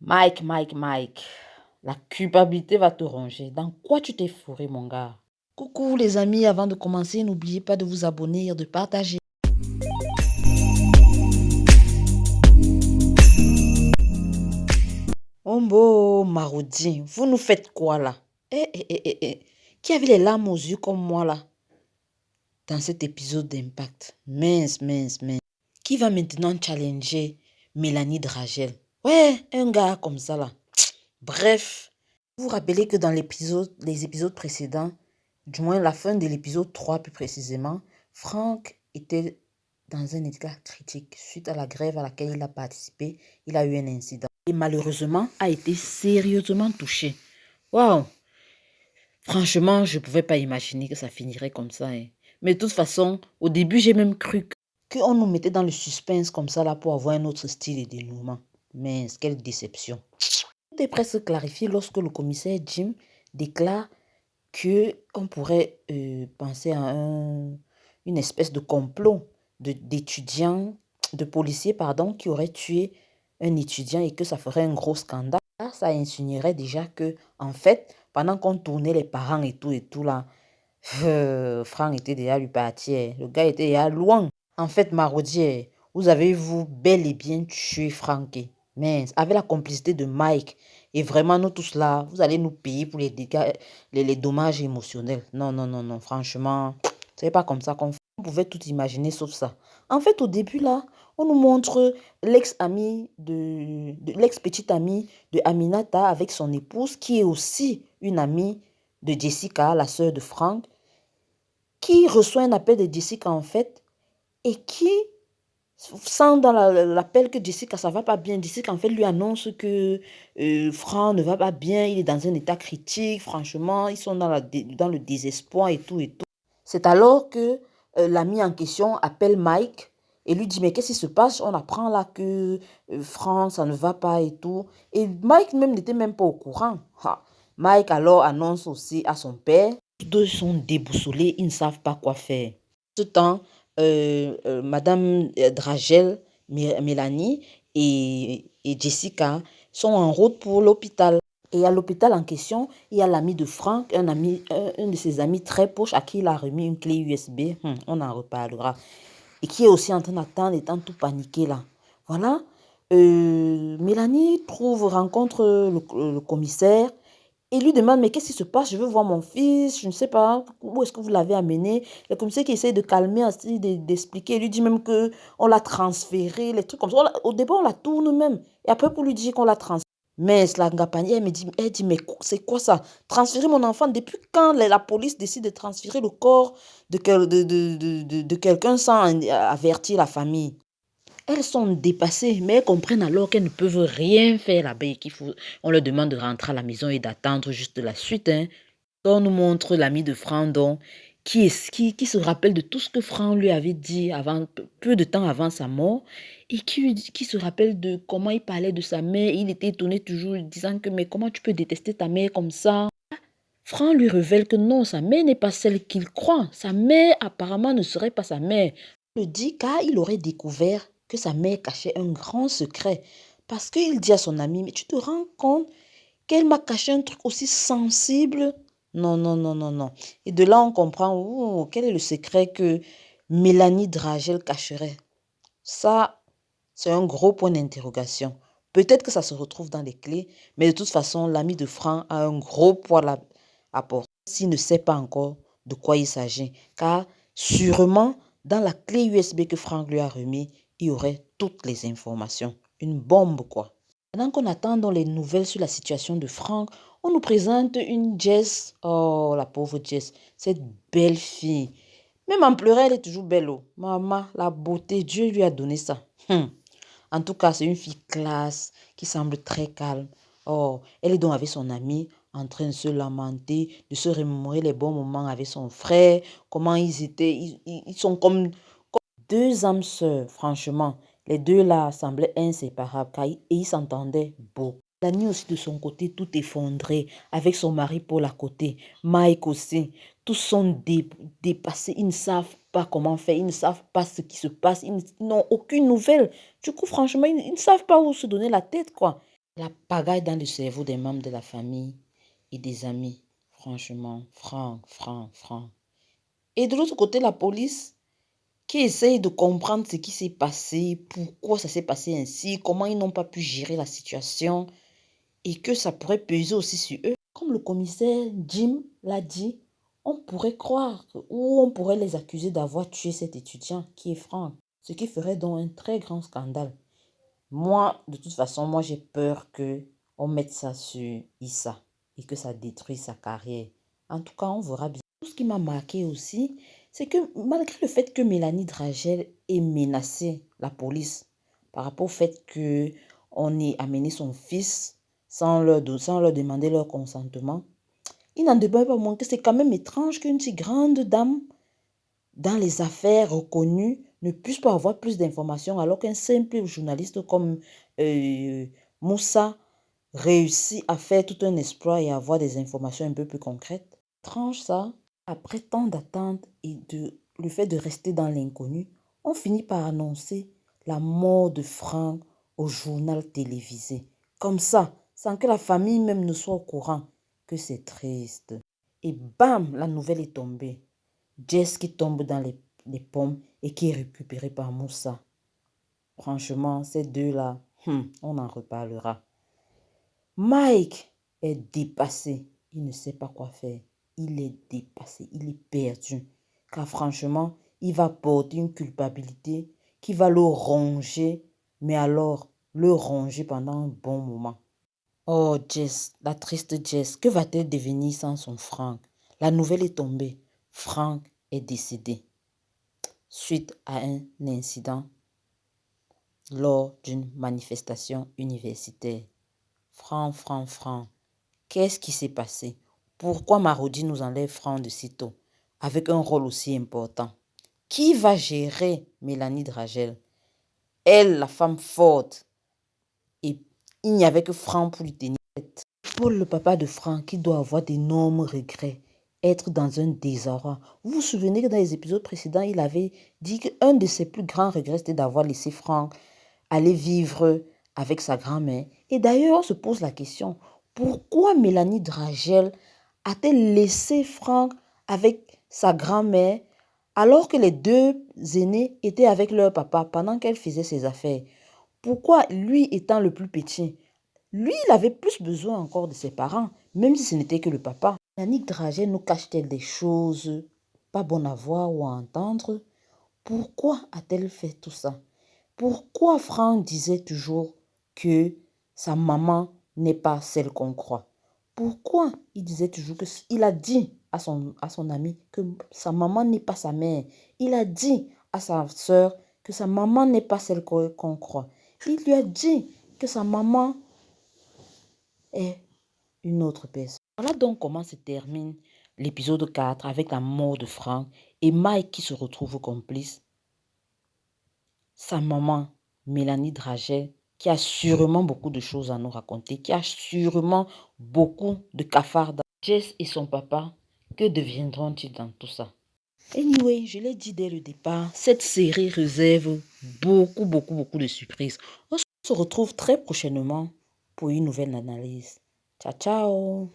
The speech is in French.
Mike, la culpabilité va te ronger. Dans quoi tu t'es fourré, mon gars? Coucou les amis, avant de commencer, n'oubliez pas de vous abonner et de partager. Ombo, Maroudi, vous nous faites quoi là? Qui avait les larmes aux yeux comme moi là? Dans cet épisode d'Impact. Mince. Qui va maintenant challenger Mélanie Dragel? Ouais, un gars comme ça là. Bref, vous vous rappelez que dans les épisodes précédents, du moins la fin de l'épisode 3 plus précisément, Franck était dans un état critique. Suite à la grève à laquelle il a participé, il a eu un incident. Et malheureusement, a été sérieusement touché. Waouh! Franchement, je ne pouvais pas imaginer que ça finirait comme ça. Mais de toute façon, au début, j'ai même cru qu'on nous mettait dans le suspense comme ça là pour avoir un autre style et dénouement. Mais quelle déception. Tout est presque clarifié lorsque le commissaire Jim déclare qu'on pourrait penser à une espèce de complot d'étudiants, de policiers, pardon, qui auraient tué un étudiant et que ça ferait un gros scandale. Ça insinuerait déjà que, en fait, pendant qu'on tournait les parents et tout là, Franck était déjà lui parti. Le gars était déjà loin. En fait, Marodier, vous avez-vous bel et bien tué Franck? Mais avec la complicité de Mike, et vraiment nous tous là, vous allez nous payer pour les dégâts, les dommages émotionnels. Non, franchement, c'est pas comme ça qu'on fait. On pouvait tout imaginer sauf ça. En fait, au début là, on nous montre l'ex-ami l'ex-petite amie de Aminata avec son épouse, qui est aussi une amie de Jessica, la sœur de Franck, qui reçoit un appel de Jessica en fait, et qui sent dans l'appel que Jessica, ça va pas bien. Jessica, en fait, lui annonce que Franck ne va pas bien, il est dans un état critique, franchement, ils sont dans le désespoir et tout et tout. C'est alors que l'ami en question appelle Mike et lui dit, mais qu'est-ce qui se passe? On apprend là que Franck, ça ne va pas et tout. Et Mike même n'était même pas au courant. Mike alors annonce aussi à son père. Tous deux sont déboussolés, ils ne savent pas quoi faire. Ce temps, Madame Dragel, Mélanie et Jessica sont en route pour l'hôpital. Et à l'hôpital en question, il y a l'ami de Franck, un de ses amis très proches à qui il a remis une clé USB. On en reparlera. Et qui est aussi en train d'attendre, étant tout paniqué là. Voilà. Mélanie rencontre le commissaire et lui demande, mais qu'est-ce qui se passe? Je veux voir mon fils, je ne sais pas, où est-ce que vous l'avez amené? Le commissaire qui essaie de calmer, d'expliquer, il lui dit même qu'on l'a transféré, les trucs comme ça. Au départ, on la tourne même. Et après, pour lui dire qu'on l'a transféré. Mais la Ngapani, elle dit, mais c'est quoi ça? Transférer mon enfant, depuis quand la police décide de transférer le corps de quelqu'un sans avertir la famille? Elles sont dépassées, mais elles comprennent alors qu'elles ne peuvent rien faire là-bas et on leur demande de rentrer à la maison et d'attendre juste la suite. On nous montre l'ami de Franck, donc, qui se rappelle de tout ce que Franck lui avait dit peu de temps avant sa mort et qui se rappelle de comment il parlait de sa mère. Il était étonné toujours disant que, mais comment tu peux détester ta mère comme ça? Franck lui révèle que non, sa mère n'est pas celle qu'il croit. Sa mère apparemment ne serait pas sa mère. Il le dit car il aurait découvert que sa mère cachait un grand secret. Parce qu'il dit à son ami, mais tu te rends compte qu'elle m'a caché un truc aussi sensible? Non. Et de là, on comprend quel est le secret que Mélanie Dragel cacherait. Ça, c'est un gros point d'interrogation. Peut-être que ça se retrouve dans les clés, mais de toute façon, l'ami de Franck a un gros poids à porter s'il ne sait pas encore de quoi il s'agit. Car sûrement, dans la clé USB que Franck lui a remis, il y aurait toutes les informations. Une bombe, quoi. Pendant qu'on attend dans les nouvelles sur la situation de Franck, on nous présente une Jess. Oh, la pauvre Jess, cette belle fille. Même en pleurant, elle est toujours belle. Oh. Maman, la beauté, Dieu lui a donné ça. En tout cas, c'est une fille classe qui semble très calme. Oh, elle est donc avec son amie en train de se lamenter, de se remémorer les bons moments avec son frère, comment ils étaient, ils sont comme deux âmes sœurs, franchement. Les deux là semblaient inséparables et ils s'entendaient beaucoup. Dani aussi de son côté, tout effondré, avec son mari Paul à côté. Mike aussi. Tous sont dépassés, ils ne savent pas comment faire, ils ne savent pas ce qui se passe, ils n'ont aucune nouvelle. Du coup, franchement, ils ne savent pas où se donner la tête, quoi. La pagaille dans le cerveau des membres de la famille et des amis. Franchement, franc. Et de l'autre côté, la police qui essaye de comprendre ce qui s'est passé, pourquoi ça s'est passé ainsi, comment ils n'ont pas pu gérer la situation et que ça pourrait peser aussi sur eux. Comme le commissaire Jim l'a dit, on pourrait croire ou on pourrait les accuser d'avoir tué cet étudiant qui est Franck, ce qui ferait donc un très grand scandale. Moi, de toute façon, moi j'ai peur que on mette ça sur Issa et que ça détruise sa carrière. En tout cas, on verra bien. Tout ce qui m'a marqué aussi, c'est que malgré le fait que Mélanie Dragel ait menacé la police par rapport au fait que on ait amené son fils sans leur demander leur consentement, il n'en demeure pas moins que c'est quand même étrange qu'une si grande dame dans les affaires reconnues ne puisse pas avoir plus d'informations alors qu'un simple journaliste comme Moussa réussit à faire tout un exploit et à avoir des informations un peu plus concrètes. Étrange ça. Après tant d'attentes et le fait de rester dans l'inconnu, on finit par annoncer la mort de Franck au journal télévisé. Comme ça, sans que la famille même ne soit au courant que c'est triste. Et bam, la nouvelle est tombée. Jess qui tombe dans les pommes et qui est récupérée par Moussa. Franchement, ces deux-là, on en reparlera. Mike est dépassé. Il ne sait pas quoi faire. Il est dépassé. Il est perdu. Car franchement, il va porter une culpabilité qui va le ronger. Mais alors, le ronger pendant un bon moment. Oh, Jess, la triste Jess, que va-t-elle devenir sans son Frank? La nouvelle est tombée. Frank est décédé suite à un incident lors d'une manifestation universitaire. Franck, qu'est-ce qui s'est passé? Pourquoi Marodi nous enlève Franck de sitôt avec un rôle aussi important? Qui va gérer Mélanie Dragel? Elle, la femme forte. Et il n'y avait que Franck pour lui tenir tête. Paul, le papa de Franck, qui doit avoir d'énormes regrets, être dans un désarroi. Vous vous souvenez que dans les épisodes précédents, il avait dit qu'un de ses plus grands regrets, c'était d'avoir laissé Franck aller vivre avec sa grand-mère. Et d'ailleurs, on se pose la question, pourquoi Mélanie Dragel a-t-elle laissé Franck avec sa grand-mère alors que les deux aînés étaient avec leur papa pendant qu'elle faisait ses affaires? Pourquoi lui étant le plus petit? Lui, il avait plus besoin encore de ses parents, même si ce n'était que le papa. Yannick Dragel nous cache-t-elle des choses pas bonnes à voir ou à entendre? Pourquoi a-t-elle fait tout ça? Pourquoi Franck disait toujours que sa maman n'est pas celle qu'on croit? Pourquoi il disait toujours que... Il a dit à son ami que sa maman n'est pas sa mère. Il a dit à sa soeur que sa maman n'est pas celle qu'on croit. Il lui a dit que sa maman est une autre personne. Voilà donc comment se termine l'épisode 4 avec la mort de Franck et Mike qui se retrouve complice. Sa maman, Mélanie Dragel, qui a sûrement beaucoup de choses à nous raconter, qui a sûrement beaucoup de cafards. Jess et son papa, que deviendront-ils dans tout ça? Anyway, je l'ai dit dès le départ, cette série réserve beaucoup de surprises. On se retrouve très prochainement pour une nouvelle analyse. Ciao, ciao!